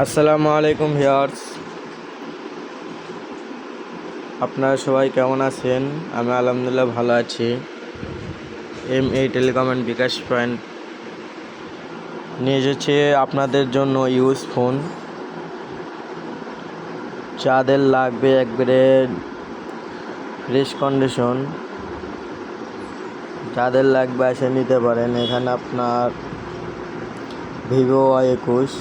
আসসালামু আলাইকুম ভিউয়ার্স, আপনারা সবাই কেমন আছেন? আমি আলহামদুলিল্লাহ ভালো আছি। এই টেলিকম অ্যান্ড বিকাশ পয়েন্ট নিয়ে এসেছে আপনাদের জন্য ইউজ ফোন। যাদের লাগবে একবারে ফ্রেশ কন্ডিশন, যাদের লাগবে এসে নিতে পারেন। এখানে আপনার ভিভো Y21,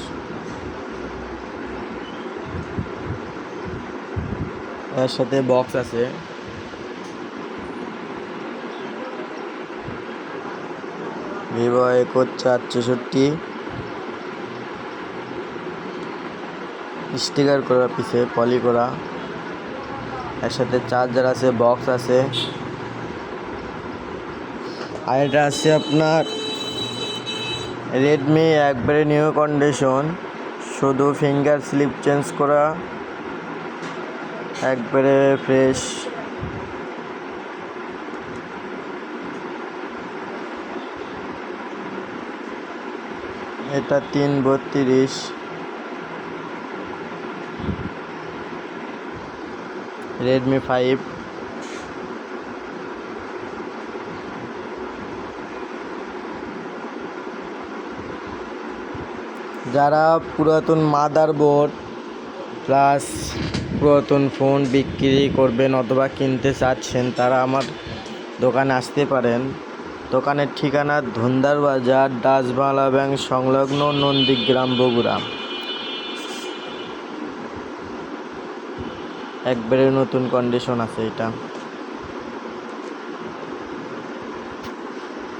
এর সাথে বক্স আছে। ভিভো Y21 464 স্টিকার করা, পিছে পলি করা। এর সাথে চার্জার আছে, বক্স আছে। আর এটা আছে আপনার রেডমি, একবারে নিউ কন্ডিশন, শুধু ফিঙ্গার স্লিপ চেঞ্জ করা, একবারে ফ্রেশ। এটা 332 রেডমি 5। যারা পুরাতন মাদারবোর্ড প্লাস পুরাতন ফোন বিক্রি করবেন অথবা কিনতে চাচ্ছেন, তারা আমার দোকানে আসতে পারেন। দোকানের ঠিকানা ধুন্দার বাজার, ডাচ বাংলা ব্যাংক সংলগ্ন, নন্দীগ্রাম, বগুড়া। একবারে নতুন কন্ডিশন আছে এটা।